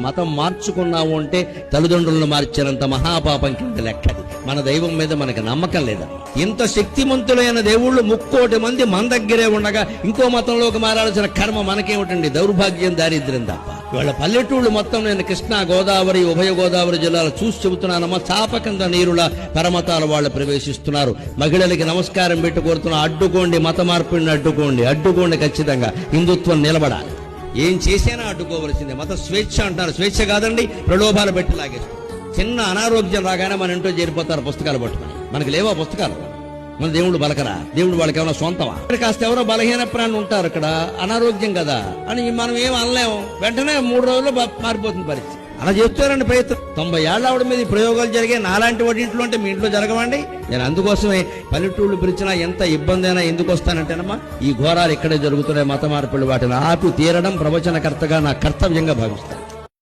మతం మార్చుకున్నావు అంటే తల్లిదండ్రులను మార్చినంత మహాపాపం కింద లెక్కది. మన దైవం మీద మనకి నమ్మకం లేదా? ఇంత శక్తిమంతులైన దేవుళ్ళు 30 మంది మన దగ్గరే ఉండగా ఇంకో మతంలోకి మారాల్సిన కర్మ మనకేమిటండి? దౌర్భాగ్యం, దారిద్ర్యం తప్ప. వాళ్ళ పల్లెటూళ్ళు మొత్తం నేను కృష్ణా, గోదావరి, ఉభయ గోదావరి జిల్లాలు చూసి చెబుతున్నానమ్మా. చాప కింద నీరుల పరమతాల వాళ్ళు ప్రవేశిస్తున్నారు. మహిళలకి నమస్కారం పెట్టి కోరుతున్నా, అడ్డుకోండి, మత మార్పిడిని అడ్డుకోండి ఖచ్చితంగా. హిందుత్వం నిలబడాలి. ఏం చేసినా అడ్డుకోవలసిందే. మత స్వేచ్ఛ అంటారు, స్వేచ్ఛ కాదండి, ప్రలోభాలు పెట్టి లాగేస్తారు. చిన్న అనారోగ్యం రాగానే మన ఇంట్లో చేరిపోతారు పుస్తకాలు పట్టుకుని. మనకి లేవా పుస్తకాలు? మన దేవుడు బలకరా? దేవుడు వాళ్ళకి ఏమైనా సొంతమా? కాస్త ఎవరో బలహీన ప్రాణి ఉంటారు అక్కడ, అనారోగ్యం కదా అని మనం ఏం అనలేము. వెంటనే 3 రోజుల్లో మారిపోతుంది పరిస్థితి. అలా చెప్తారండి ప్రయత్నం. 90 ఏళ్ళ ఆవిడ మీద ప్రయోగాలు జరిగాయి. నాలాంటి వాటి ఇంట్లో అంటే మీ ఇంట్లో జరగవండి. నేను అందుకోసమే పల్లెటూళ్ళు పిలిచినా ఎంత ఇబ్బంది అయినా ఎందుకు వస్తానంటేనమ్మా, ఈ ఘోరాలు ఇక్కడే జరుగుతున్నాయి. మత మార్పులు వాటిని ఆపి తీరడం ప్రవచనకర్తగా నా కర్తవ్యంగా భావిస్తాను.